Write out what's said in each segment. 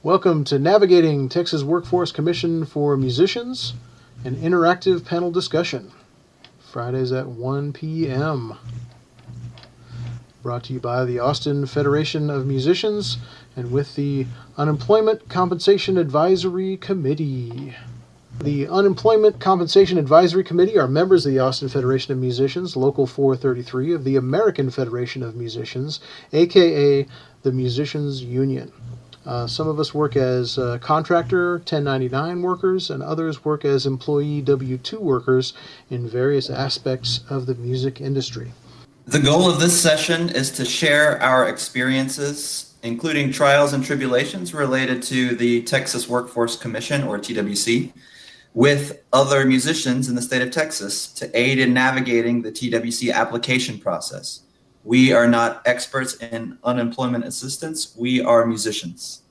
Welcome to Navigating Texas Workforce Commission for Musicians, an interactive panel discussion. Fridays at 1 p.m. Brought to you by the Austin Federation of Musicians and with the Unemployment Compensation Advisory Committee. The Unemployment Compensation Advisory Committee are members of the Austin Federation of Musicians, Local 433 of the American Federation of Musicians, aka the Musicians Union. Some of us work as contractor 1099 workers, and others work as employee W-2 workers in various aspects of the music industry. The goal of this session is to share our experiences, including trials and tribulations related to the Texas Workforce Commission, or TWC, with other musicians in the state of Texas to aid in navigating the TWC application process. We are not experts in unemployment assistance. We are musicians.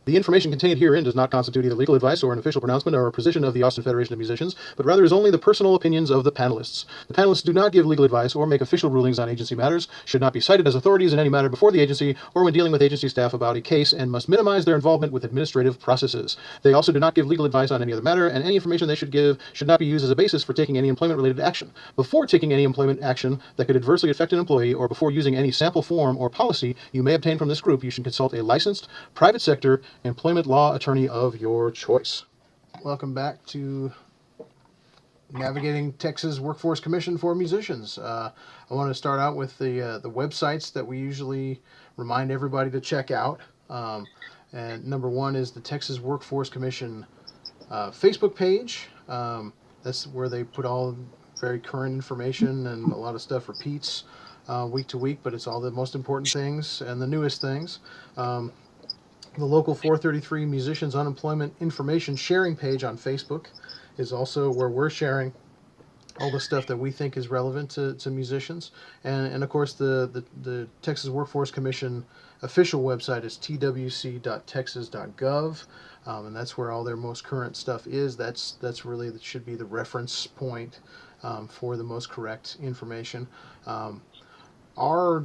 The information contained herein does not constitute either legal advice or an official pronouncement or a position of the Austin Federation of Musicians, but rather is only the personal opinions of the panelists. The panelists do not give legal advice or make official rulings on agency matters, should not be cited as authorities in any matter before the agency or when dealing with agency staff about a case, and must minimize their involvement with administrative processes. They also do not give legal advice on any other matter, and any information they should give should not be used as a basis for taking any employment-related action. Before taking any employment action that could adversely affect an employee, or before using any sample form or policy you may obtain from this group, you should consult a licensed private sector employment law attorney of your choice. Welcome back to Navigating Texas Workforce Commission for Musicians. I want to start out with the websites that we usually remind everybody to check out. And number one is the Texas Workforce Commission Facebook page. That's where they put all very current information, and a lot of stuff repeats week to week, but it's all the most important things and the newest things. The Local 433 Musicians Unemployment Information Sharing page on Facebook is also where we're sharing all the stuff that we think is relevant to musicians. And of course, the Texas Workforce Commission official website is twc.texas.gov, and that's where all their most current stuff is. That should be the reference point for the most correct information. Our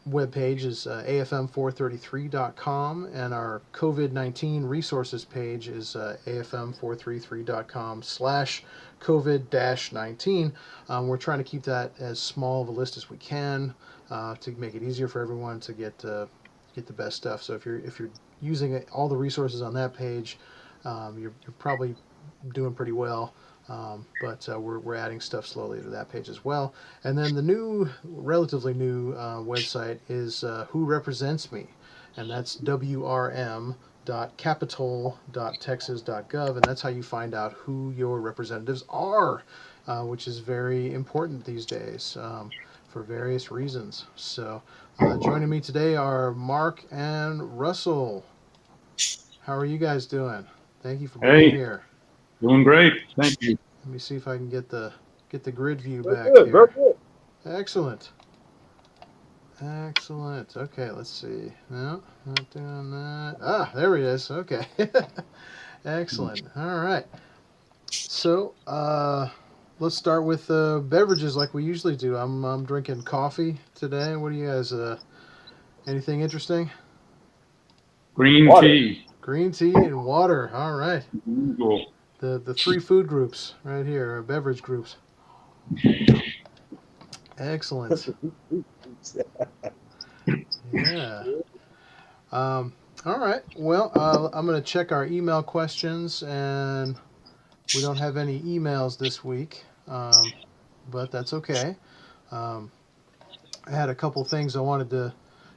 webpage is afm433.com, and our COVID-19 resources page is afm433.com/COVID-19. We're trying to keep that as small of a list as we can to make it easier for everyone to get the best stuff. So if you're using all the resources on that page, you're probably doing pretty well. But we're adding stuff slowly to that page as well. And then the relatively new website is Who Represents Me, and that's wrm.capitol.texas.gov, and that's how you find out who your representatives are, which is very important these days for various reasons. So joining me today are Mark and Russell. How are you guys doing? Thank you for being here. Doing great, thank you. Let me see if I can get the grid view back good, here. very good. Excellent. Okay, let's see. No, not doing that. Ah, there he is. Okay. Excellent. All right. So, let's start with beverages like we usually do. I'm drinking coffee today. What do you guys? Anything interesting? Green Water. tea. Green tea and water. All right. Cool. The three food groups right here, beverage groups. Excellent. Yeah. All right. Well, I'm going to check our email questions, and we don't have any emails this week, but that's okay. I had a couple things I wanted to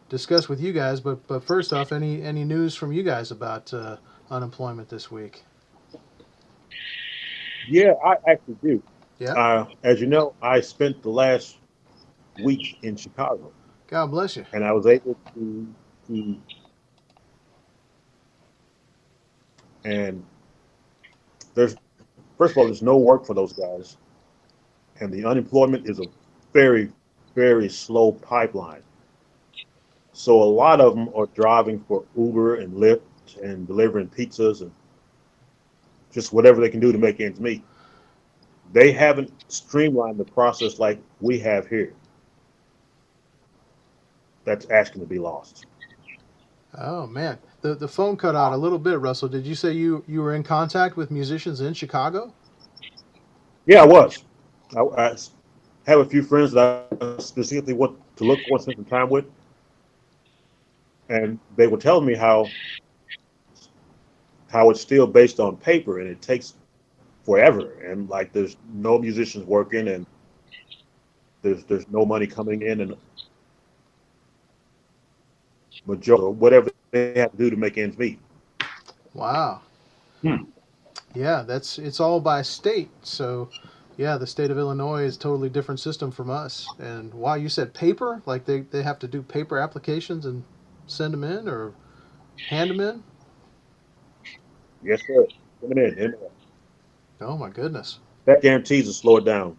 discuss with you guys, but first off, any news from you guys about unemployment this week? Yeah, I actually do. Yeah. As you know, I spent the last week in Chicago, God bless you. and I was able and there's, first of all, there's no work for those guys, and the unemployment is a very, very slow pipeline. So a lot of them are driving for Uber and Lyft and delivering pizzas and just whatever they can do to make ends meet. They haven't streamlined the process like we have here. That's asking to be lost. Oh man, the phone cut out a little bit. Russell, did you say you were in contact with musicians in Chicago? Yeah, I was. I have a few friends that I specifically want to look for and spend some time with, and they were telling me how it's still based on paper and it takes forever, and like there's no musicians working, and there's no money coming in, and majority whatever they have to do to make ends meet. Wow. Hmm. Yeah, it's all by state. So, yeah, the state of Illinois is a totally different system from us. And wow, you said paper? Like they have to do paper applications and send them in or hand them in? Yes, sir. Coming in. Oh my goodness. That guarantees to slow it down,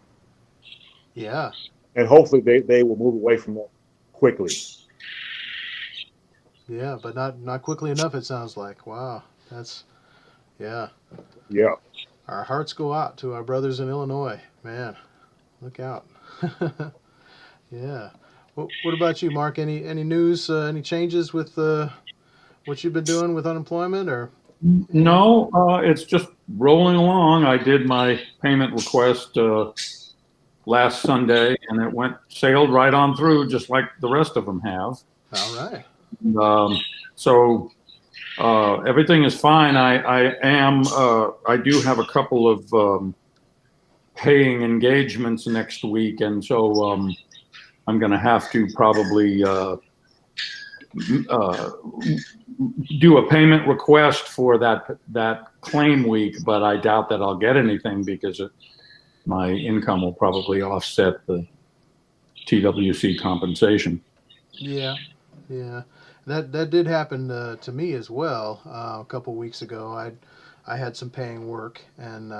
Yeah. and hopefully they will move away from that quickly. Yeah, but not quickly enough it sounds like. Wow. That's yeah. Yeah. Our hearts go out to our brothers in Illinois. Man, look out. Yeah. What about you, Mark? Any news? Any changes with what you've been doing with unemployment or any? No, it's just rolling along. I did my payment request last Sunday, and it sailed right on through, just like the rest of them have. All right. Um, so everything is fine. I do have a couple of paying engagements next week, and so I'm going to have to probably uh, do a payment request for that claim week, but I doubt that I'll get anything because my income will probably offset the TWC compensation. Yeah. Yeah. That did happen to me as well a couple weeks ago. I had some paying work and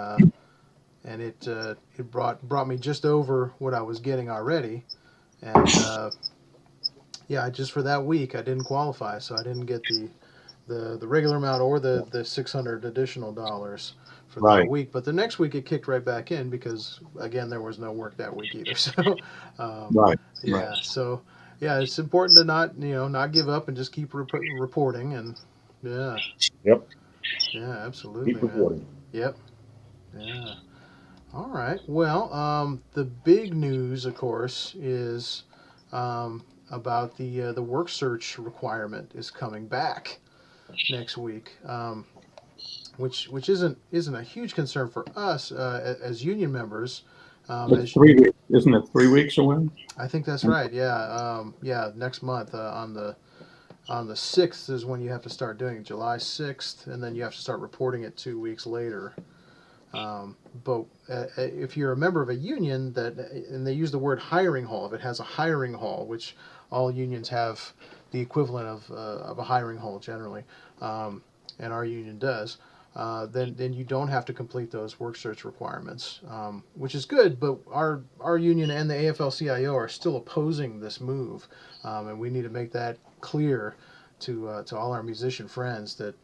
it brought me just over what I was getting already, and yeah, just for that week I didn't qualify, so I didn't get the regular amount or the 600 additional dollars for that Right. week. But the next week it kicked right back in because again there was no work that week either. So Right. yeah, so yeah, it's important to not give up and just keep reporting and yeah, Yep. yeah, absolutely, Keep man. reporting. Yep. Yeah. All right. Well, the big news, of course, is about the work search requirement is coming back next week, which isn't a huge concern for us as union members. It's 3 weeks, isn't it? 3 weeks away. I think that's right. Yeah. Yeah. Next month on the 6th is when you have to start doing it, July 6th, and then you have to start reporting it 2 weeks later. But if you're a member of a union and they use the word hiring hall, if it has a hiring hall, which all unions have the equivalent of a hiring hall generally, and our union does, then you don't have to complete those work search requirements, which is good. But our union and the AFL-CIO are still opposing this move, and we need to make that clear to all our musician friends that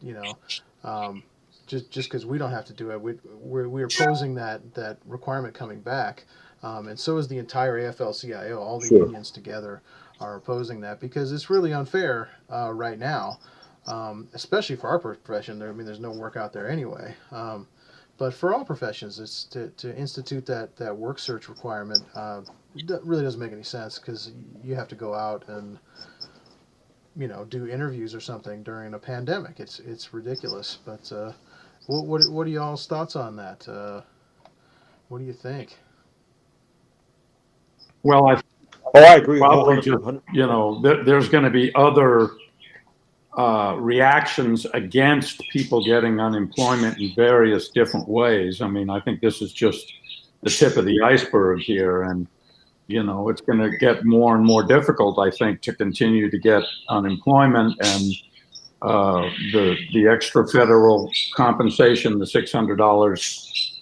just because we don't have to do it, we're opposing that requirement coming back, and so is the entire AFL-CIO. All the Sure. unions together are opposing that because it's really unfair right now, especially for our profession. I mean, there's no work out there anyway. But for all professions, it's to institute that work search requirement. It really doesn't make any sense because you have to go out and do interviews or something during a pandemic. It's ridiculous. But what are y'all's thoughts on that? What do you think? Well, I Oh, I agree. probably just 100%. there's going to be other reactions against people getting unemployment in various different ways. I mean, I think this is just the tip of the iceberg here, and it's going to get more and more difficult, I think, to continue to get unemployment, and the extra federal compensation, the $600,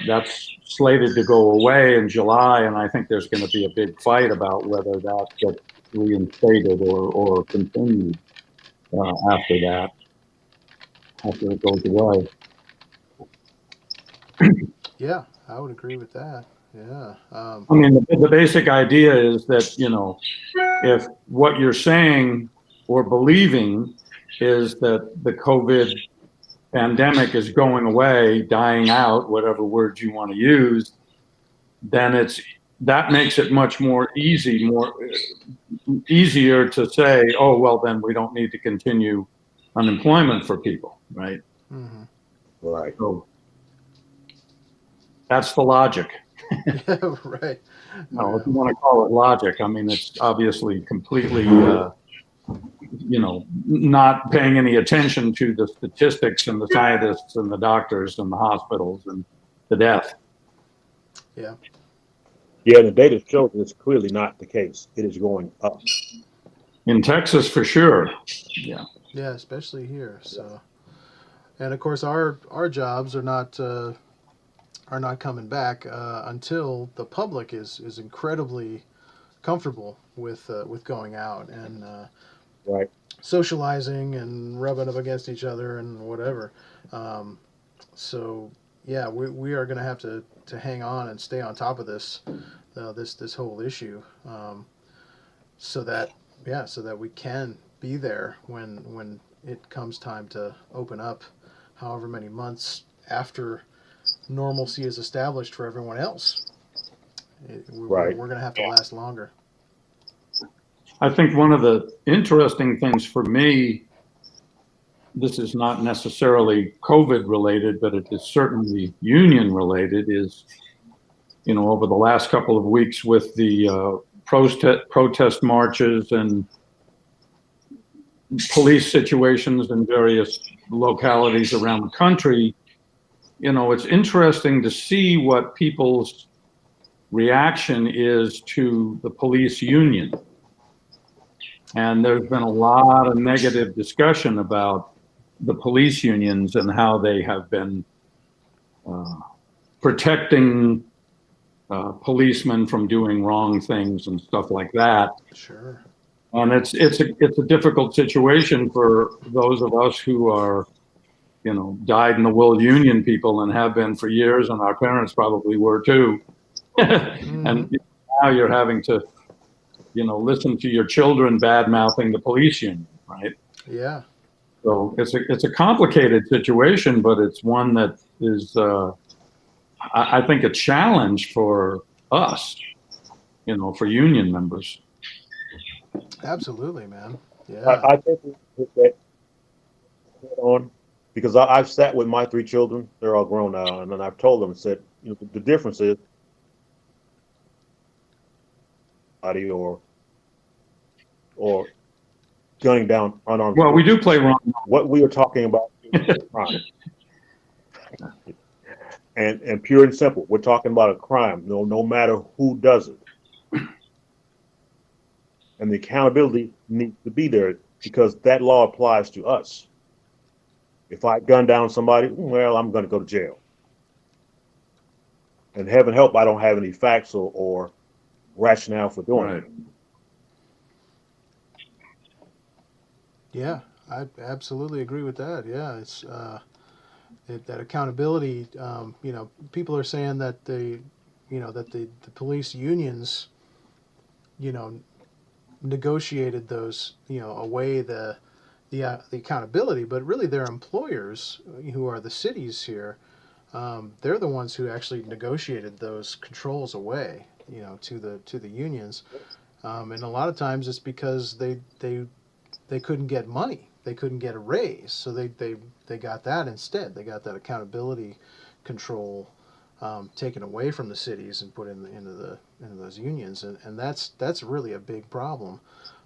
that's slated to go away in July, and I think there's going to be a big fight about whether that gets reinstated or continued after that, after it goes away. Yeah, I would agree with that. Yeah. I mean, the basic idea is that, if what you're saying or believing is that the COVID pandemic is going away, dying out, whatever words you want to use, then that makes it much more easier to say, oh, well, then we don't need to continue unemployment for people, right? Mm-hmm. Right. So that's the logic. Yeah, right. No, if you want to call it logic, I mean, it's obviously completely, not paying any attention to the statistics and the scientists and the doctors and the hospitals and the death. Yeah. Yeah, the data shows it's clearly not the case. It is going up. In Texas, for sure. Yeah. Yeah, especially here. So, and of course, our jobs are not coming back until the public is incredibly comfortable with going out and Right. socializing and rubbing up against each other and whatever. So yeah, we are going to have to hang on and stay on top of this whole issue, so that we can be there when it comes time to open up, however many months after normalcy is established for everyone else. Right. We're going to have to last longer. I think one of the interesting things for me, this is not necessarily COVID related, but it is certainly union related, is, over the last couple of weeks with the protest marches and police situations in various localities around the country, it's interesting to see what people's reaction is to the police union. And there's been a lot of negative discussion about the police unions and how they have been protecting policemen from doing wrong things and stuff like that. Sure. And it's a difficult situation for those of us who are, dyed-in-the-wool union people and have been for years, and our parents probably were too. Mm-hmm. And now you're having to, listen to your children bad-mouthing the police union, right? Yeah. So it's a complicated situation, but it's one that is, I think, a challenge for us, for union members. Absolutely, man. Yeah. I think we put that on because I've sat with my 3 children. They're all grown now, and then I've told them, said, the difference is, or gunning down unarmed. Well, we do play wrong. What we are talking about is crime. And pure and simple, we're talking about a crime, no matter who does it. And the accountability needs to be there because that law applies to us. If I gun down somebody, well, I'm going to go to jail. And heaven help, I don't have any facts or rationale for doing it. Yeah, I absolutely agree with that. Yeah, it's that accountability. People are saying that the police unions, negotiated those, away the accountability, but really their employers, who are the cities here, they're the ones who actually negotiated those controls away, to the unions, and a lot of times it's because they couldn't get money, they couldn't get a raise, so they got that instead. They got that accountability control taken away from the cities and put into those unions, and that's really a big problem.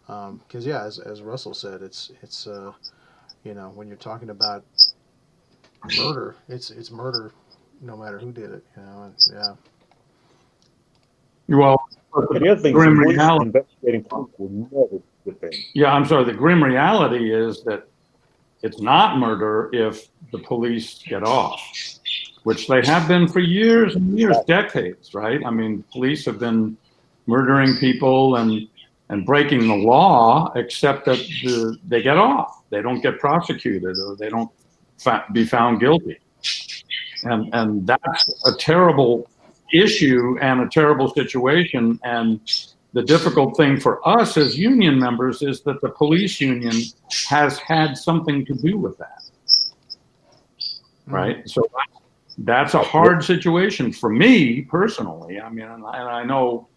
Because as Russell said, it's when you're talking about murder, it's murder, no matter who did it. And, yeah. Well, the other thing is investigating crimes will never be a good thing. Yeah, I'm sorry. The grim reality is that it's not murder if the police get off, which they have been for years and years, decades, right? I mean, police have been murdering people and breaking the law, except that they get off. They don't get prosecuted, or they don't be found guilty. And that's a terrible issue and a terrible situation. And the difficult thing for us as union members is that the police union has had something to do with that, right? So that's a hard situation for me personally. I mean, and I know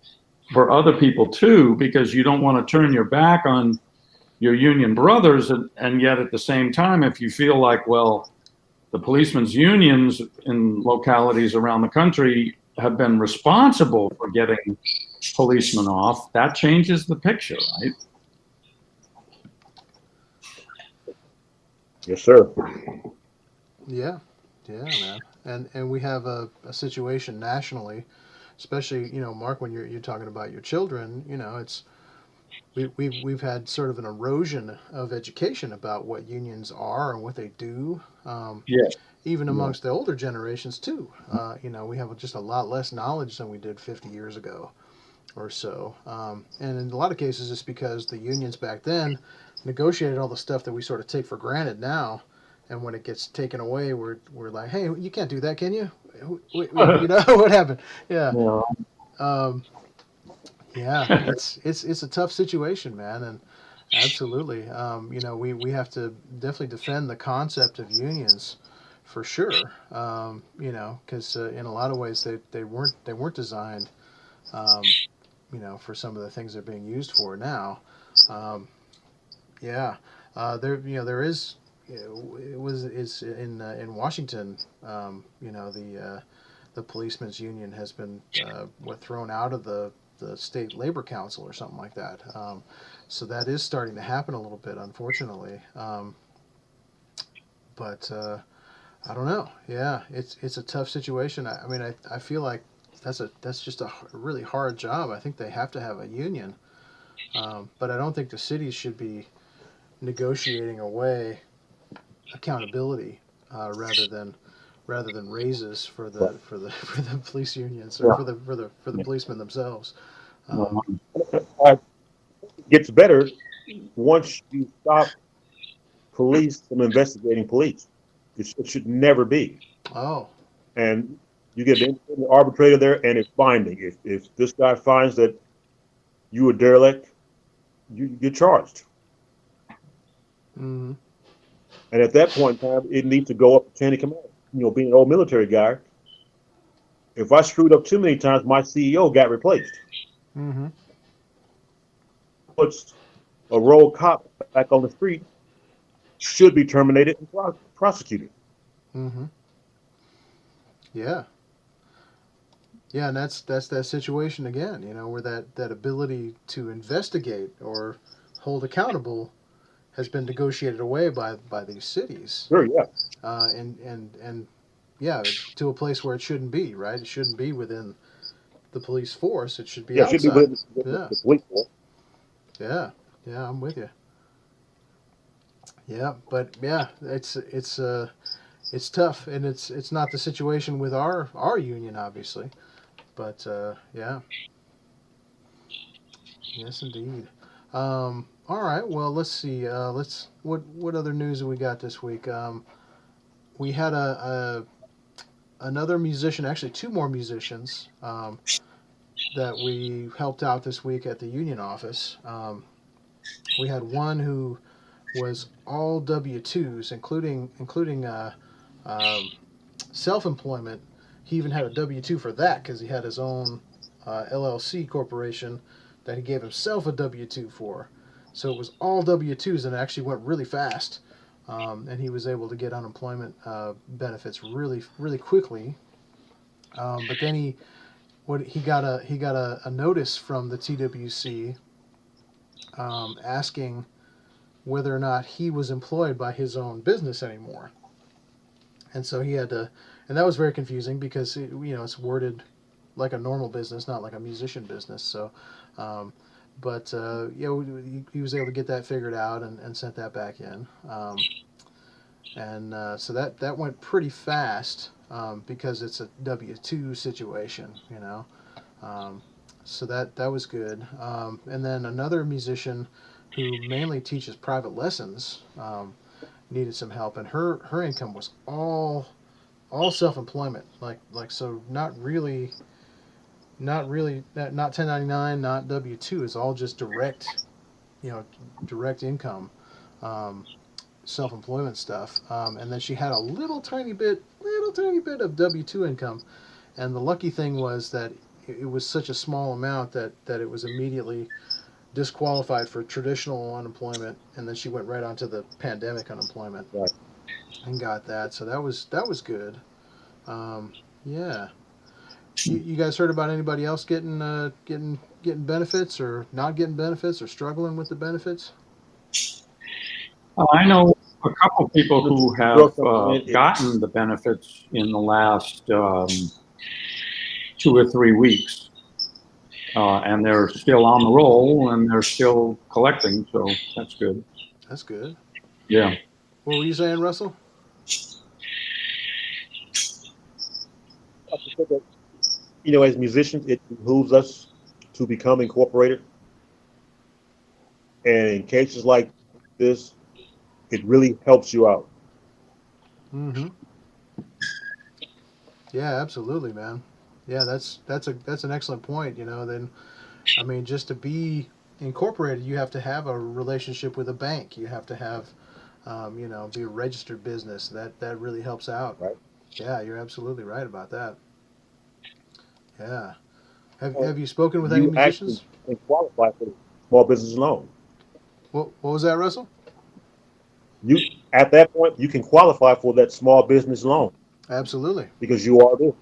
for other people too, because you don't want to turn your back on your union brothers, and yet at the same time, if you feel like, well, the policemen's unions in localities around the country have been responsible for getting policemen off, that changes the picture, right? Yes, sir. Yeah, man. And we have a situation nationally, especially, Mark, when you're talking about your children, it's we've had sort of an erosion of education about what unions are and what they do. Yes. Even amongst the older generations too. We have just a lot less knowledge than we did 50 years ago or so. And in a lot of cases, it's because the unions back then negotiated all the stuff that we sort of take for granted now. And when it gets taken away, we're like, hey, you can't do that, can you? What happened? Yeah. Yeah. Yeah, it's a tough situation, man, and absolutely, we have to definitely defend the concept of unions, for sure. Because in a lot of ways they weren't designed, for some of the things they're being used for now. Yeah, there is. It's in Washington. The policemen's union has been thrown out of the state labor council or something like that. So that is starting to happen a little bit, unfortunately. But I don't know. Yeah, it's a tough situation. I mean, I feel like that's just a really hard job. I think they have to have a union, but I don't think the cities should be negotiating away accountability rather than raises for the police unions or for the policemen themselves. It gets better once you stop police from investigating police. It should never be. Oh, And you get an independent arbitrator there, and it's binding. If this guy finds that you were derelict, you get charged. mm-hmm. And at that point in time, it needs to go up the chain of command. Being an old military guy, if I screwed up too many times, my CEO got replaced. Mm-hmm. Puts a rogue cop back on the street should be terminated and prosecuted. Mm-hmm. Yeah. Yeah, and that's that situation again, where that ability to investigate or hold accountable has been negotiated away by these cities. Sure, yeah. And yeah, to a place where it shouldn't be, right? It shouldn't be within the police force. It should be Yeah, it should be outside. the police force. Yeah, I'm with you. Yeah, but yeah, it's tough, and it's not the situation with our union, obviously, but yeah, yes, indeed. All right, well, let's see. What other news have we got this week? We had another musician, actually two more musicians, that we helped out this week at the union office. We had one who was all W-2s, including self-employment. He even had a W-2 for that because he had his own LLC corporation that he gave himself a W-2 for. So it was all W-2s, and it actually went really fast. And he was able to get unemployment benefits really, really quickly. But then he got a notice from the TWC asking whether or not he was employed by his own business anymore. And so he had to, and that was very confusing because it's worded like a normal business, not like a musician business. So, but he was able to get that figured out and sent that back in. So that went pretty fast because it's a W-2 situation, So that was good. And then another musician who mainly teaches private lessons needed some help, and her income was all self-employment, like so not really not really, not 1099, not W-2. It's all just direct, direct income, um, self-employment stuff. And then she had a little tiny bit of W-2 income. And the lucky thing was that it was such a small amount that it was immediately disqualified for traditional unemployment, and then she went right onto the pandemic unemployment Right. and got that. So that was good. Yeah. You guys heard about anybody else getting benefits or not getting benefits or struggling with the benefits? I know a couple people who have gotten the benefits in the last 2 or 3 weeks, and they're still on the roll and they're still collecting, so that's good. That's good. Yeah. What were you saying, Russell? As musicians, it behooves us to become incorporated. And in cases like this, it really helps you out. Mm-hmm. Yeah, absolutely, man. Yeah, that's an excellent point. Then I mean, just to be incorporated, you have to have a relationship with a bank. You have to have, be a registered business. That really helps out. Right. Yeah, you're absolutely right about that. Yeah. Have And Have you spoken with any you actually musicians? can qualify for the small business loan. What was that, Russell? You at that point you can qualify for that small business loan Absolutely. because you are this.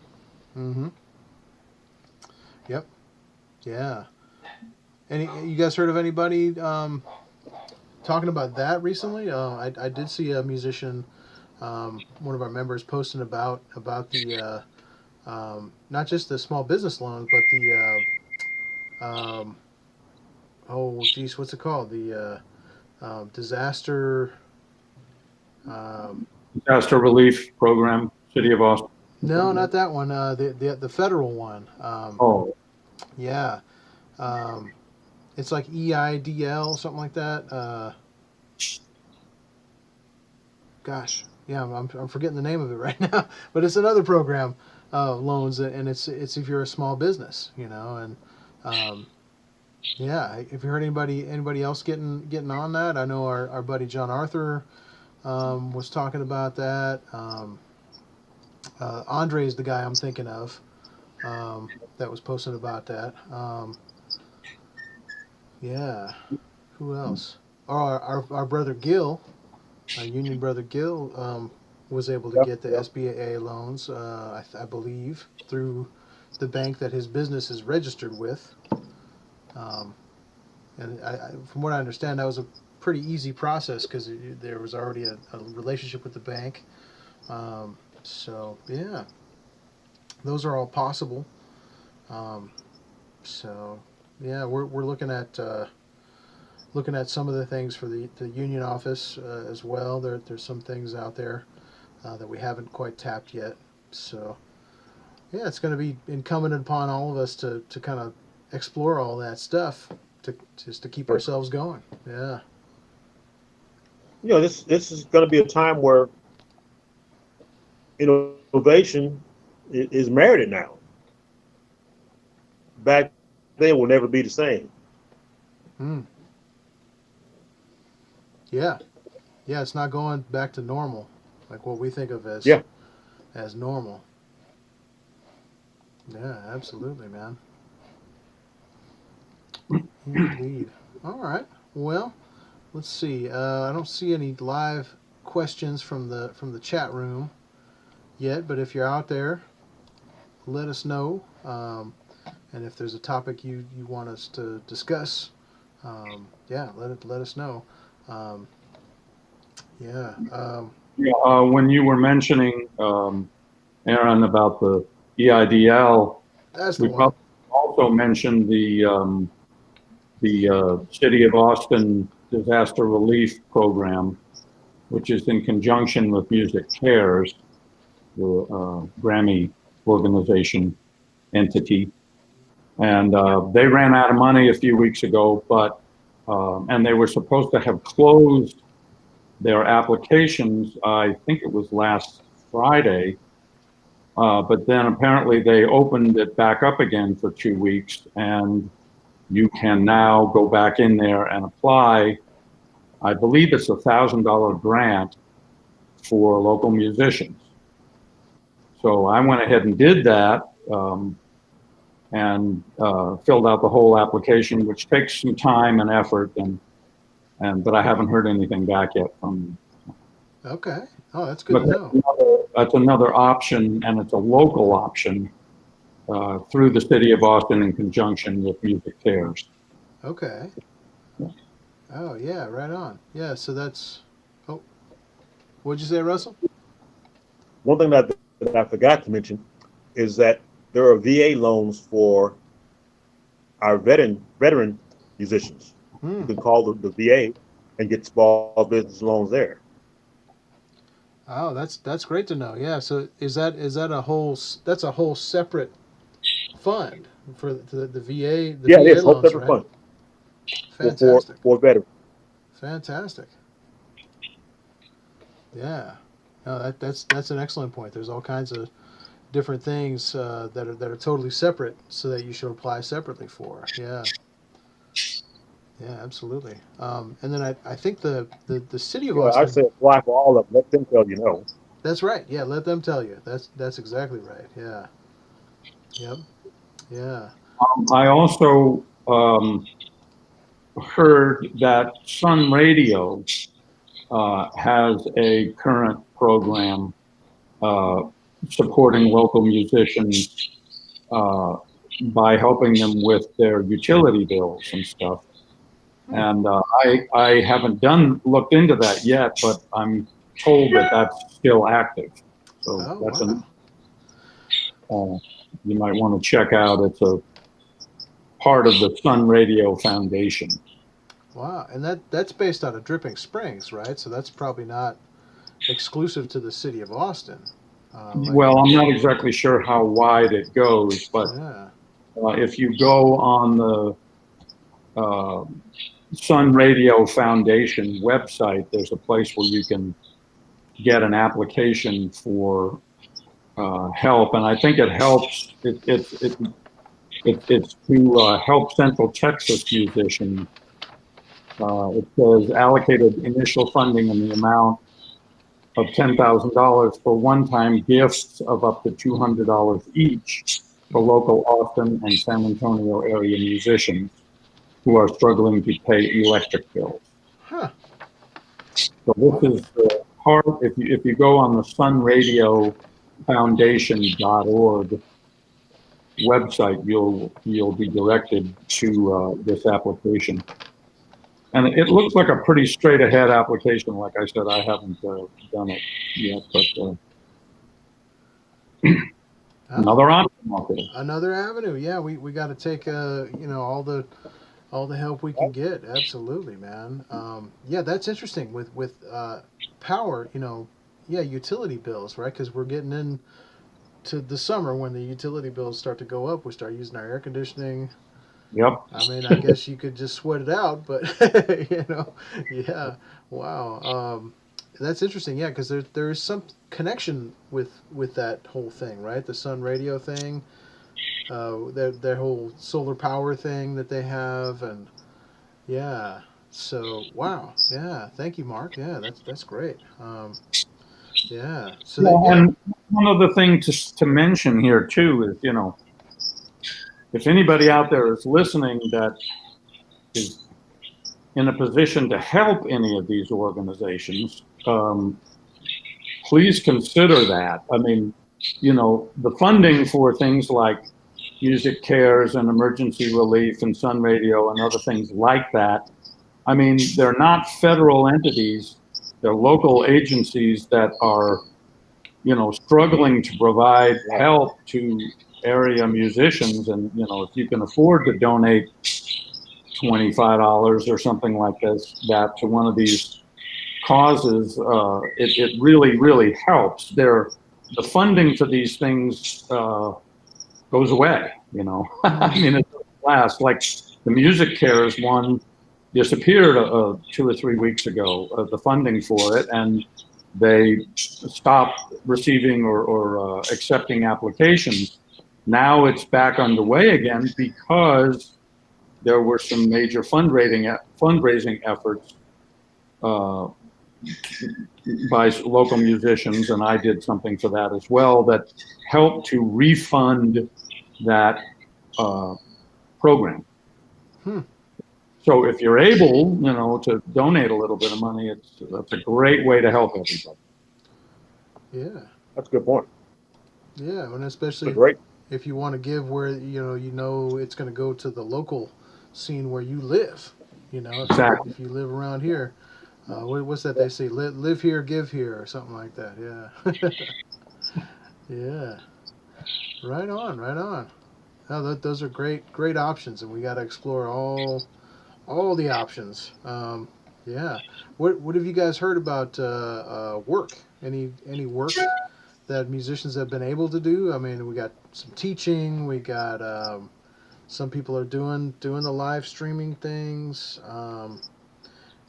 Mm-hmm. Yep. Yeah. Any You guys heard of anybody talking about that recently? I did see a musician, one of our members, posting about the not just the small business loan, but oh geez, what's it called? The disaster. Um, Disaster relief program, City of Austin. no, not that one. The federal one. Oh, Yeah. Um, it's like EIDL, something like that. Gosh, yeah, I'm forgetting the name of it right now. But it's another program, loans, and it's if you're a small business, and um, yeah. If you heard anybody else getting on that, I know our buddy John Arthur was talking about that. Andre is the guy I'm thinking of, that was posting about that. Yeah. Who else? Oh, our brother Gil, our union brother Gil, was able to Yep, get the yep. SBA loans, I believe, through the bank that his business is registered with. Um, and from what I understand, that was a pretty easy process because there was already a relationship with the bank. So yeah, those are all possible. Um, so yeah, we're looking at some of the things for the union office as well. There's some things out there that we haven't quite tapped yet. So yeah, it's going to be incumbent upon all of us to kind of explore all that stuff just to keep ourselves going. Yeah. This is going to be a time where innovation is merited now. Back then will never be the same. Hmm. Yeah. Yeah. It's not going back to normal, like what we think of Yeah. as normal. Yeah, absolutely, man. Indeed. All right. Well, let's see. I don't see any live questions from the chat room yet, but if you're out there, let us know. And if there's a topic you want us to discuss, yeah, let us know. Um, yeah. yeah. When you were mentioning, Aaron, about the EIDL, That's the we one. probably also mentioned the City of Austin Disaster Relief Program, which is in conjunction with Music Cares, the Grammy organization entity. And they ran out of money a few weeks ago, but and they were supposed to have closed their applications, I think it was last Friday, But then apparently they opened it back up again for 2 weeks, and you can now go back in there and apply. I believe it's $1,000 grant for local musicians. So I went ahead and did that, and filled out the whole application, which takes some time and effort, but I haven't heard anything back yet from them. Okay. Oh, that's good to know. That's another option, and it's a local option through the city of Austin in conjunction with Music Cares. Okay. Yeah. Oh, yeah, right on. Yeah, so that's, oh, what'd you say, Russell? One thing that I forgot to mention is that there are VA loans for our veteran musicians. You can call the VA and get small business loans there. Oh, that's great to know. Yeah. So is that a whole separate fund for the VA? The Yeah, VA it is. Whole loans, separate right? fund Fantastic. for veterans. Fantastic. Yeah. No, that's an excellent point. There's all kinds of different things that are totally separate, so that you should apply separately for. Yeah. Yeah, absolutely. And then I think the city of Yeah, Austin. I say apply for all of them. Let them tell you no. That's right. Yeah, let them tell you. That's exactly right. Yeah. Yep. Yeah. I also heard that Sun Radio has a current program supporting local musicians by helping them with their utility bills and stuff. And I haven't looked into that yet, but I'm told that that's still active. So that's you might want to check out. It's a part of the Sun Radio Foundation. Wow, and that's based out of Dripping Springs, right? So that's probably not exclusive to the city of Austin. Well, I'm not exactly sure how wide it goes, but yeah. If you go on the Sun Radio Foundation website, there's a place where you can get an application for help, and I think it helps. It's to help Central Texas musicians. It says allocated initial funding in the amount of $10,000 for one-time gifts of up to $200 each for local Austin and San Antonio area musicians who are struggling to pay electric bills. Huh. So this is the part. If you go on the sunradiofoundation.org website, you'll be directed to this application. And it looks like a pretty straight ahead application. Like I said, I haven't done it yet, but another option out there. Another avenue. Yeah, we got to take all the help we can get. Absolutely, man. Yeah, that's interesting with power. Utility bills, right? Because we're getting into the summer when the utility bills start to go up. We start using our air conditioning. Yep. I mean, I guess you could just sweat it out, but yeah. Wow. That's interesting. Yeah, because there is some connection with that whole thing, right? The Sun Radio thing, their whole solar power thing that they have, and yeah. So wow. Yeah. Thank you, Mark. Yeah, that's great. Yeah. So and one other thing to mention here too is, if anybody out there is listening that is in a position to help any of these organizations, please consider that. I mean, the funding for things like Music Cares and Emergency Relief and Sun Radio and other things like that, I mean, they're not federal entities. They're local agencies that are, struggling to provide help to area musicians, and if you can afford to donate $25 or something like that to one of these causes, it really helps. The funding for these things goes away. I mean, it doesn't last. Like the Music Cares one disappeared 2 or 3 weeks ago, the funding for it, and they stopped receiving or accepting applications. Now it's back underway again because there were some major fundraising efforts by local musicians, and I did something for that as well, that helped to refund that program. So if you're able, to donate a little bit of money, that's a great way to help everybody. Yeah. That's a good point. Yeah, and especially Great. if you want to give where you know it's going to go to the local scene where you live. Exactly. If you live around here, what's that they say? Live here, give here, or something like that. Yeah. Yeah. Right on. Right on. No, those are great options, and we got to explore all the options. Yeah. What have you guys heard about work? Any work that musicians have been able to do? I mean, we got some teaching. We got some people are doing the live streaming things.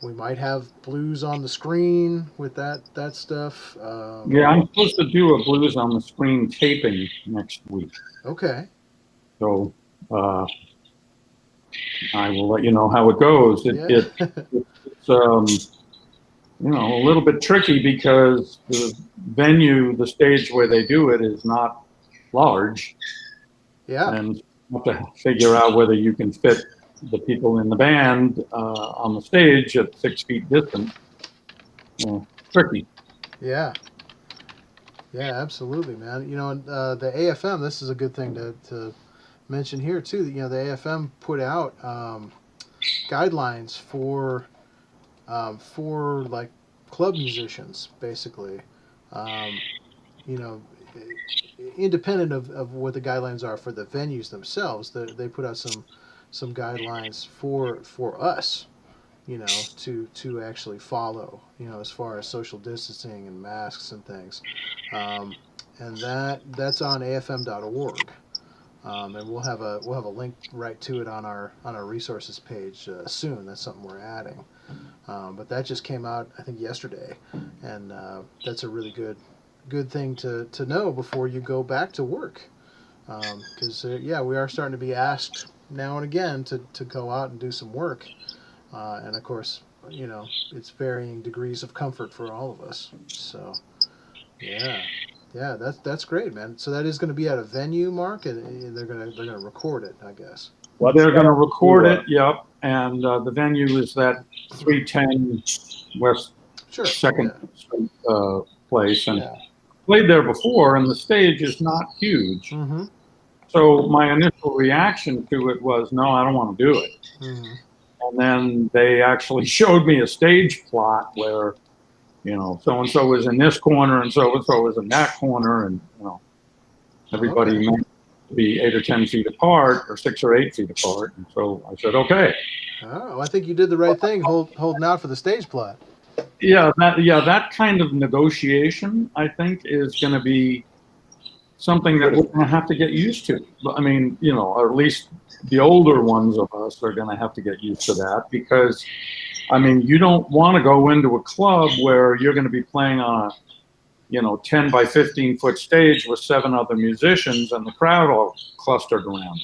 We might have blues on the screen with that stuff. Yeah, I'm supposed to do a blues on the screen taping next week. Okay. So I will let you know how it goes. It's a little bit tricky because the venue, the stage where they do it, is not large. Yeah. And you have to figure out whether you can fit the people in the band on the stage at 6 feet distance. Tricky. Yeah. Yeah, absolutely, man. The AFM, this is a good thing to mention here, too. The AFM put out guidelines for like club musicians, basically. You know, Independent of what the guidelines are for the venues themselves, they put out some guidelines for us, to actually follow, as far as social distancing and masks and things. And that's on afm.org. And we'll have a link right to it on our resources page soon. That's something we're adding. But that just came out, I think, yesterday, and that's a really good thing to know before you go back to work. Because we are starting to be asked now and again to go out and do some work, and of course, it's varying degrees of comfort for all of us. So, yeah. Yeah, that's great, man. So that is going to be at a venue, Mark, and they're gonna record it, I guess. Well, they're going to record it, yep. And the venue is that 310 West Second Street place, and played there before. And the stage is not huge, so my initial reaction to it was, no, I don't want to do it. And then they actually showed me a stage plot where, so and so was in this corner and so was in that corner, and everybody meant to be 8 or 10 feet apart, or 6 or 8 feet apart. And so I said, okay. Oh, I think you did the right thing, holding out for the stage plot. Yeah, that kind of negotiation, I think, is going to be something that we're going to have to get used to. I mean, or at least the older ones of us are going to have to get used to that, because, I mean, you don't want to go into a club where you're going to be playing on a 10 by 15 foot stage with 7 other musicians and the crowd all clustered around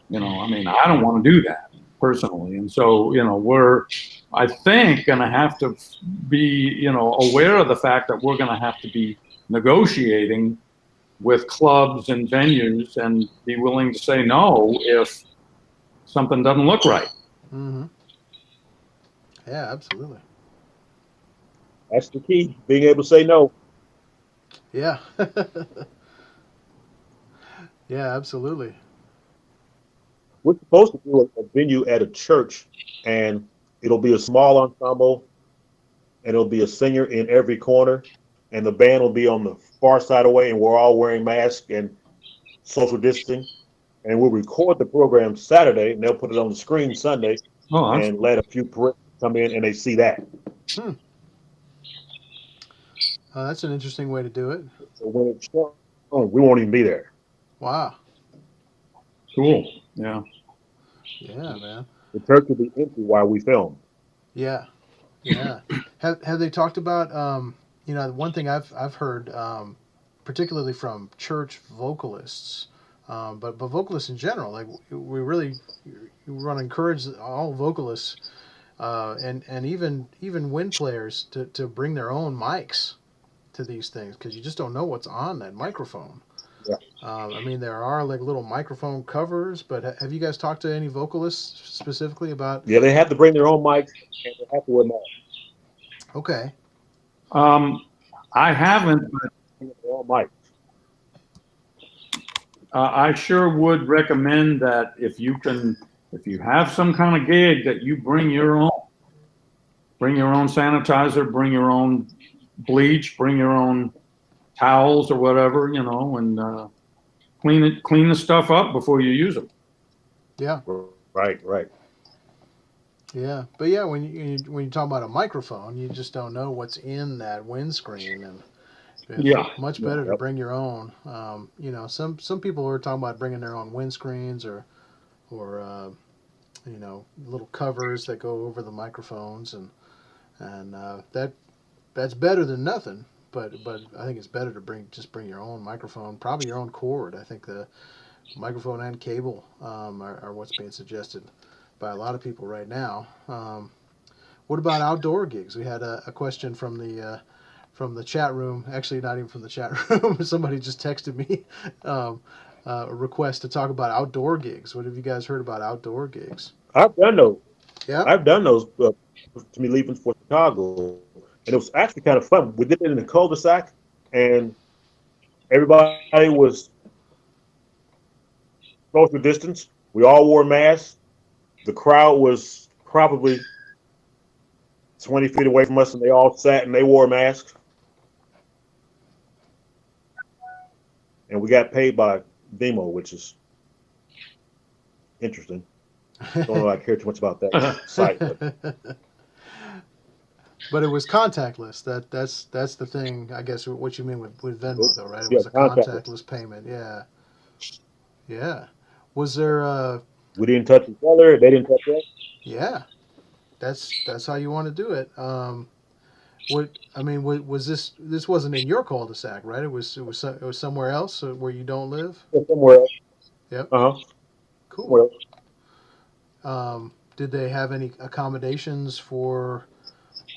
you. I mean, I don't want to do that personally. And so, we're, I think, going to have to be, aware of the fact that we're going to have to be negotiating with clubs and venues and be willing to say no if something doesn't look right. Yeah, absolutely. That's the key, being able to say no. Yeah. Yeah, absolutely. We're supposed to do a venue at a church, and it'll be a small ensemble, and it'll be a singer in every corner, and the band will be on the far side away, and we're all wearing masks and social distancing. And we'll record the program Saturday, and they'll put it on the screen Sunday, and let a few parishioners come in, and they see that. That's an interesting way to do it. So when it's shown, we won't even be there. Wow. Cool. Yeah. Yeah, man. The church will be empty while we film. Yeah. Yeah. Have they talked about one thing I've heard, particularly from church vocalists, but vocalists in general, like we really want to encourage all vocalists, and even wind players to bring their own mics to these things, because you just don't know what's on that microphone. Yeah. I mean, there are like little microphone covers, but have you guys talked to any vocalists specifically about? Yeah, they have to bring their own mics and they have to wear masks. Okay. I haven't, but Bring their own mics. I sure would recommend that if you have some kind of gig, that you bring your own sanitizer, bring your own bleach, bring your own towels or whatever, and clean the stuff up before you use it. Yeah. Right. Yeah. But yeah, when you talk about a microphone, you just don't know what's in that windscreen, and it's Yeah. much better to Yep. bring your own. Some people are talking about bringing their own windscreens or little covers that go over the microphones, and that's better than nothing. But I think it's better to bring your own microphone, probably your own cord. I think the microphone and cable are what's being suggested by a lot of people right now. What about outdoor gigs? We had a question from the chat room. Actually, not even from the chat room. Somebody just texted me a request to talk about outdoor gigs. What have you guys heard about outdoor gigs? I've done those. Yeah. I've done those to me leaving for Chicago, and it was actually kind of fun. We did it in the cul-de-sac, and everybody was social distance. We all wore masks. The crowd was probably 20 feet away from us, and they all sat and they wore masks. And we got paid by Vimo, which is interesting. Don't know if I care too much about that site, but But it was contactless. That's the thing. I guess what you mean with Venmo, though, right? It yeah, was a contactless. contactless payment. Yeah. Yeah. Was there? We didn't touch each other. They didn't touch us. Yeah. That's how you want to do it. Was this wasn't in your cul-de-sac, right? It was somewhere else where you don't live. Somewhere else. Yep. Somewhere Cool. else. Did they have any accommodations for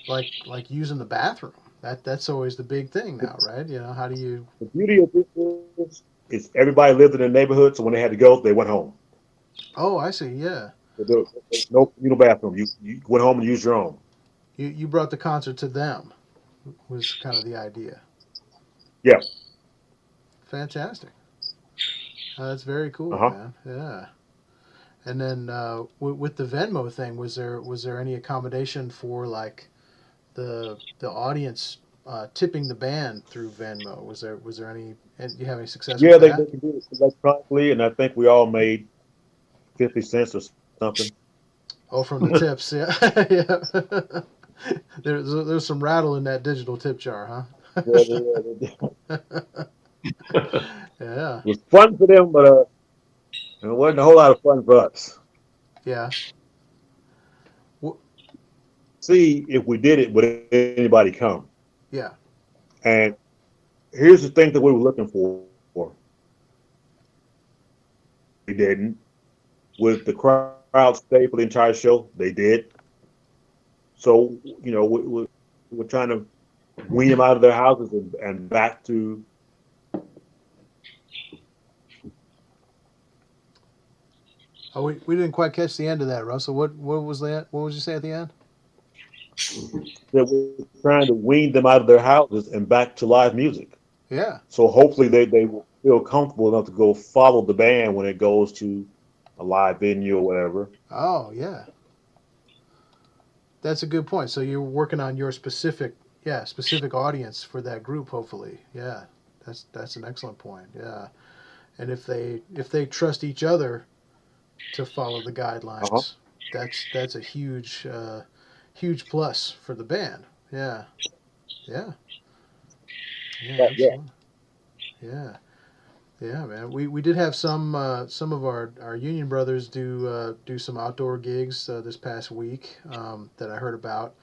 like using the bathroom? That's always the big thing now, right? How do you? The beauty of this is everybody lived in the neighborhood, so when they had to go, they went home. Oh, I see. Yeah. There was no communal bathroom. You went home and used your own. You brought the concert to them, was kind of the idea. Yeah. Fantastic. That's very cool, Uh-huh. man. Yeah. And then with the Venmo thing, was there any accommodation for like the audience tipping the band through Venmo? Was there any? And do you have any success Yeah, with they that? can do it electronically, and I think we all made 50 cents or something. Oh, from the tips, yeah, yeah. There's some rattle in that digital tip jar, Yeah, huh? Yeah, it was fun for them, but it wasn't a whole lot of fun for us. yeah. See if we did it, would anybody come? Yeah. And here's the thing that we were looking for. We didn't. With the crowd stay for the entire show, they did. So, we're trying to wean them out of their houses and back to. Oh, we didn't quite catch the end of that, Russell. What was that? What would you say at the end? That we're trying to wean them out of their houses and back to live music. Yeah. So hopefully they will feel comfortable enough to go follow the band when it goes to a live venue or whatever. Oh, yeah. That's a good point. So you're working on your specific audience for that group, hopefully. Yeah. That's an excellent point. Yeah. And if they trust each other to follow the guidelines, that's a huge plus for the band. Yeah. Yeah. Yeah. Excellent. Yeah. Yeah, man. We did have some of our union brothers do some outdoor gigs this past week that I heard about.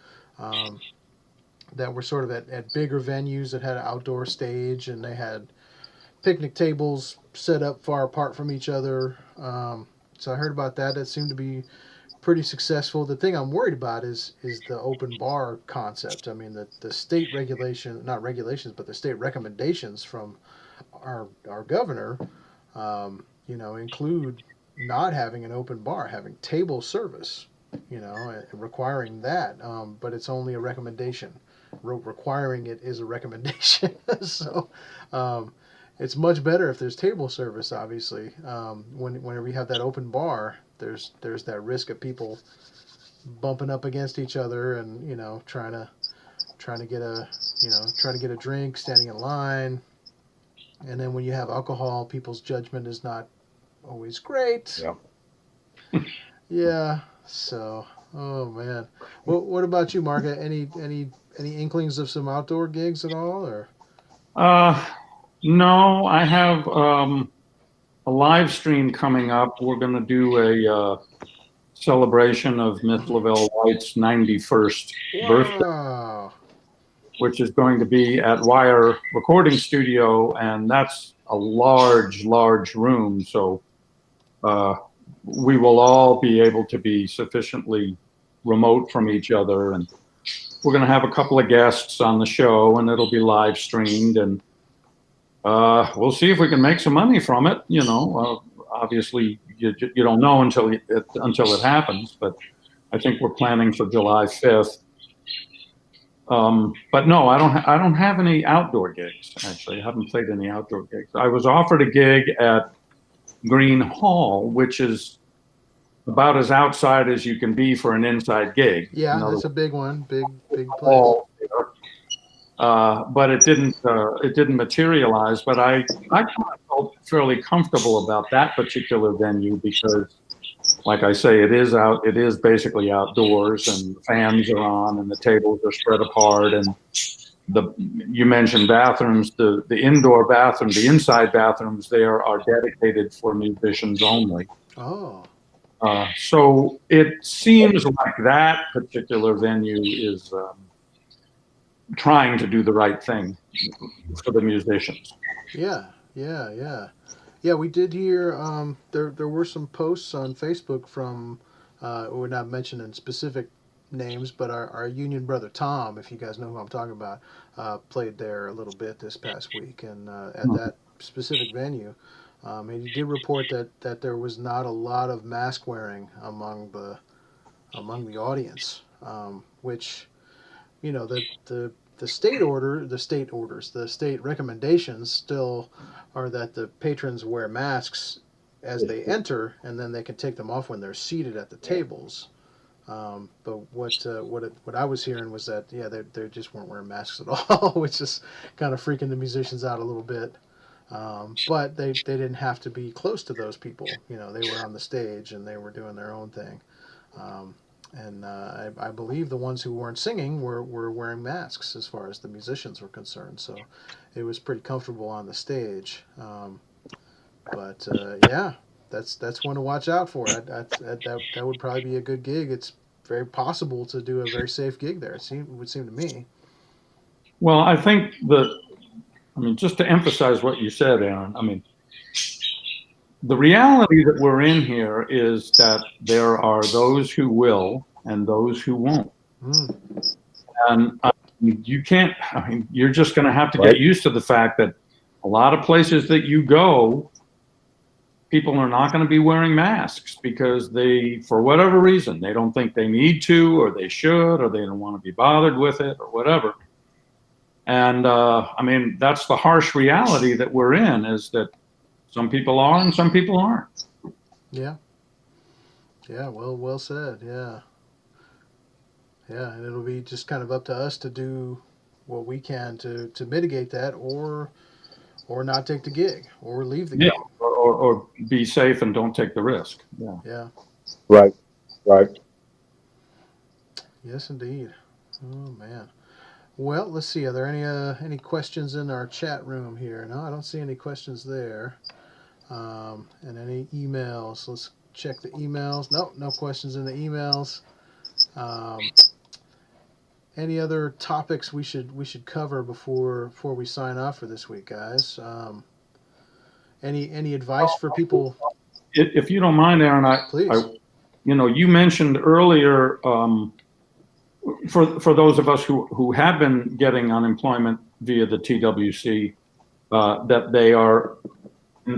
that were sort of at bigger venues that had an outdoor stage, and they had picnic tables set up far apart from each other. So I heard about that. That seemed to be pretty successful. The thing I'm worried about is the open bar concept. I mean, the state regulation, not regulations, but the state recommendations from our governor, include not having an open bar, having table service, requiring that. But it's only a recommendation. Requiring it is a recommendation. So um, it's much better if there's table service. Obviously, whenever you have that open bar, there's that risk of people bumping up against each other and trying to get a drink, standing in line. And then when you have alcohol, people's judgment is not always great. Yeah. Yeah. So, oh man. What about you, Mark? Any inklings of some outdoor gigs at all, or? Uh, no, I have a live stream coming up. We're going to do a celebration of Miss Lavelle White's 91st birthday, Wow. which is going to be at Wire Recording Studio, and that's a large, large room. So uh, we will all be able to be sufficiently remote from each other, and we're going to have a couple of guests on the show, and it'll be live streamed, and we'll see if we can make some money from it. Obviously, you don't know until it happens, but I think we're planning for July 5th. But no, I don't have any outdoor gigs. Actually, I haven't played any outdoor gigs. I was offered a gig at Green Hall, which is about as outside as you can be for an inside gig. Yeah, that's a big one. Big place. Hall there. But it didn't materialize. But I kind of felt fairly comfortable about that particular venue because, like I say, it is basically outdoors, and the fans are on, and the tables are spread apart, and you mentioned bathrooms, the indoor bathroom, the inside bathrooms there are dedicated for musicians only. Oh. So it seems like that particular venue is trying to do the right thing for the musicians. Yeah. We did hear there were some posts on Facebook from we're not mentioning specific names, but our union brother Tom, if you guys know who I'm talking about, played there a little bit this past week, and at that specific venue. And he did report that there was not a lot of mask wearing among the audience, which the state orders, the state recommendations still are that the patrons wear masks as they enter, and then they can take them off when they're seated at the tables. But what I was hearing was that they just weren't wearing masks at all, which is kind of freaking the musicians out a little bit. But they didn't have to be close to those people. They were on the stage and they were doing their own thing. And I believe the ones who weren't singing were wearing masks as far as the musicians were concerned. So it was pretty comfortable on the stage. But yeah, that's one to watch out for. That would probably be a good gig. It's very possible to do a very safe gig there. It would seem to me. Well, I think just to emphasize what you said, Aaron, the reality that we're in here is that there are those who will and those who won't. And you can't, you're just going to have to get used to the fact that a lot of places that you go, people are not going to be wearing masks because for whatever reason, they don't think they need to, or they should, or they don't want to be bothered with it, or whatever. And that's the harsh reality that we're in, is that some people are and some people aren't. Yeah. Yeah. Well said. Yeah. Yeah. And it'll be just kind of up to us to do what we can to mitigate that, or not take the gig, or leave the gig. Or be safe and don't take the risk. Yeah. Yeah. Right. Yes, indeed. Oh man. Well, let's see. Are there any questions in our chat room here? No, I don't see any questions there. And any emails? Let's check the emails. No questions in the emails. any other topics we should cover before we sign off for this week, guys? Any advice for people? If you don't mind, Aaron, Please. you mentioned earlier, for those of us who have been getting unemployment via the TWC, that they are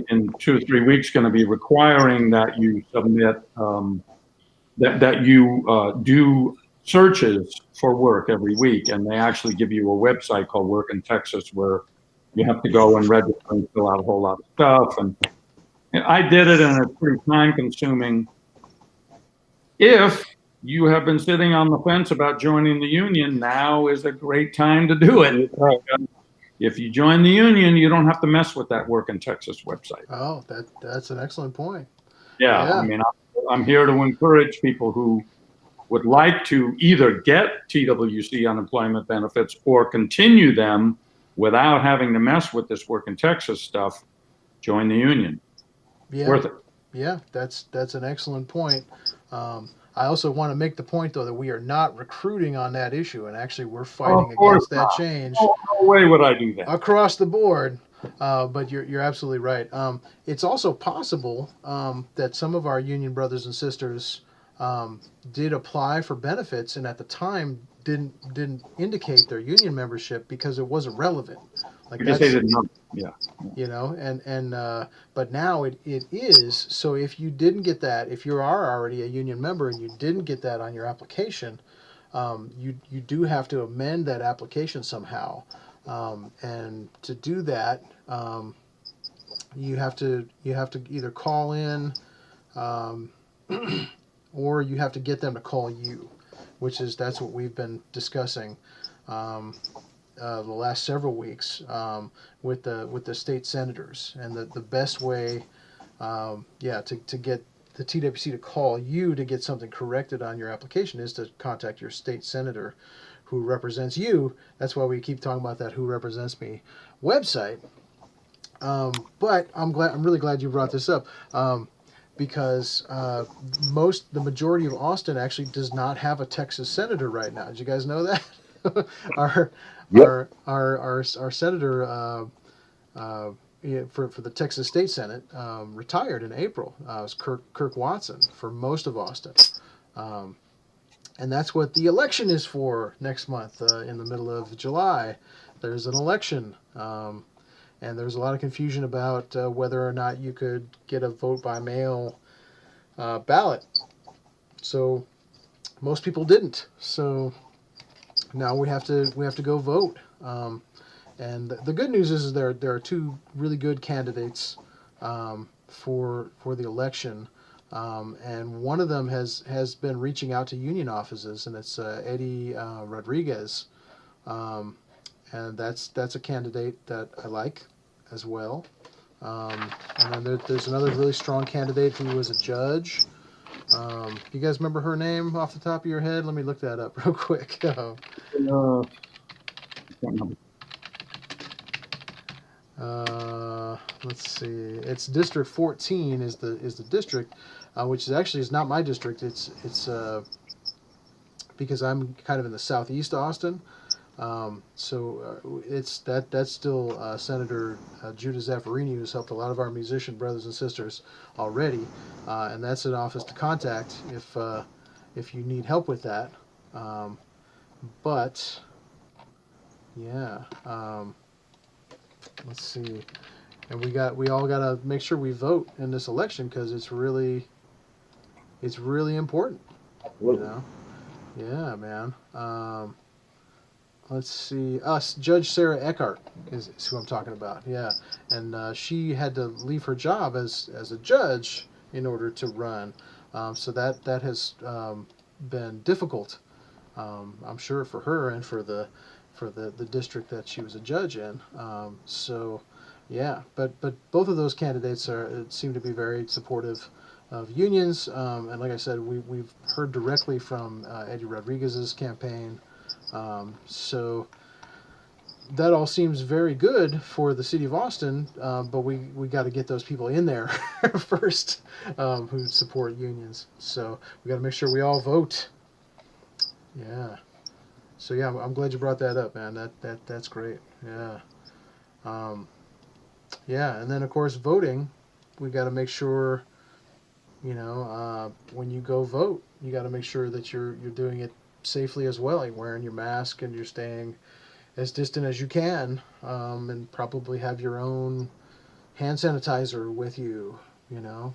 in 2 or 3 weeks going to be requiring that you submit, that you do searches for work every week, and they actually give you a website called Work in Texas where you have to go and register and fill out a whole lot of stuff. And I did it, and it's pretty time consuming. If you have been sitting on the fence about joining the union, now is a great time to do it. If you join the union, you don't have to mess with that Work in Texas website. Oh, that's an excellent point. Yeah. I mean, I'm here to encourage people who would like to either get TWC unemployment benefits or continue them without having to mess with this Work in Texas stuff. Join the union. Yeah. Worth it. Yeah, that's an excellent point. I also want to make the point, though, that we are not recruiting on that issue, and actually we're fighting against that change. No way would I do that. Across the board. But you're absolutely right. It's also possible that some of our union brothers and sisters did apply for benefits, and at the time didn't indicate their union membership because it wasn't relevant. Like Because they didn't know. Yeah. You know, and but now it is. So if you didn't get that, if you are already a union member and you didn't get that on your application, you do have to amend that application somehow. And to do that, you have to either call in, or you have to get them to call you, that's what we've been discussing the last several weeks with the state senators, and the best way, to get the TWC to call you to get something corrected on your application is to contact your state senator who represents you. That's why we keep talking about that Who Represents Me website. But I'm really glad you brought this up, because the majority of Austin actually does not have a Texas senator right now. Did you guys know that? Our senator for the Texas State Senate retired in April. It was Kirk Watson for most of Austin. And that's what the election is for next month, in the middle of July. There's an election, and there's a lot of confusion about whether or not you could get a vote by mail ballot. So most people didn't. So now we have to go vote. And the good news is there are two really good candidates for the election. And one of them has been reaching out to union offices, and it's Eddie Rodriguez, and that's a candidate that I like as well. And then there's another really strong candidate who was a judge. You guys remember her name off the top of your head? Let me look that up real quick. Let's see. It's District 14 is the district, which is not my district. It's because I'm kind of in the southeast Austin. So that's still Senator Judah Zaffarini, who's helped a lot of our musician brothers and sisters already, and that's an office to contact if you need help with that. But yeah. Let's see, and we all gotta make sure we vote in this election because it's really important. You know, yeah, man. Let's see, Judge Sarah Eckhart is who I'm talking about. Yeah, and she had to leave her job as a judge in order to run. So that has been difficult. I'm sure for her and for the district that she was a judge in. So, yeah, but both of those candidates seem to be very supportive of unions. And like I said, we've heard directly from Eddie Rodriguez's campaign. So that all seems very good for the city of Austin, but we got to get those people in there first who support unions. So we got to make sure we all vote. Yeah. So yeah, I'm glad you brought that up, man. That's great. Yeah. Um, yeah, and then of course voting, we got to make sure, when you go vote, you got to make sure that you're doing it safely as well. You're wearing your mask and you're staying as distant as you can, and probably have your own hand sanitizer with you,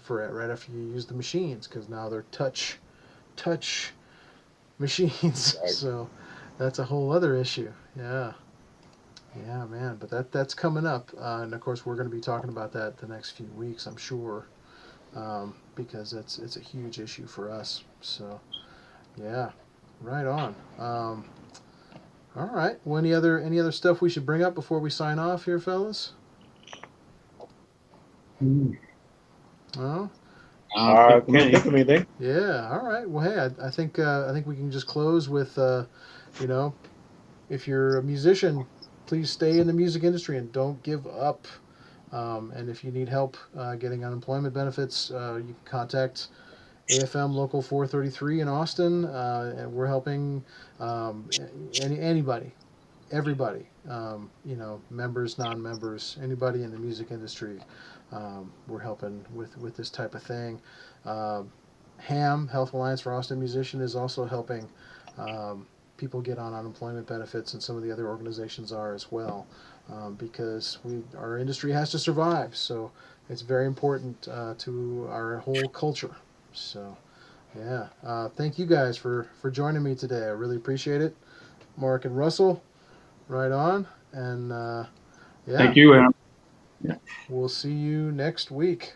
for right after you use the machines, because now they're touch machines. Right. So that's a whole other issue. Yeah. Yeah, man. But that's coming up, and of course we're going to be talking about that the next few weeks, I'm sure, because it's a huge issue for us. So yeah, right on. All right. Well, any other stuff we should bring up before we sign off here, fellas? No. I can't think of anything. Yeah. All right. Well, hey, I think we can just close with, you know, if you're a musician, please stay in the music industry and don't give up. And if you need help getting unemployment benefits, you can contact AFM Local 433 in Austin, and we're helping anybody, everybody, members, non-members, anybody in the music industry. We're helping with this type of thing. HAM, Health Alliance for Austin Musician, is also helping people get on unemployment benefits, and some of the other organizations are as well, because our industry has to survive. So it's very important to our whole culture. So yeah, thank you guys for joining me today. I really appreciate it. Mark and Russell, right on, and yeah, Thank you, Aaron. we'll see you next week.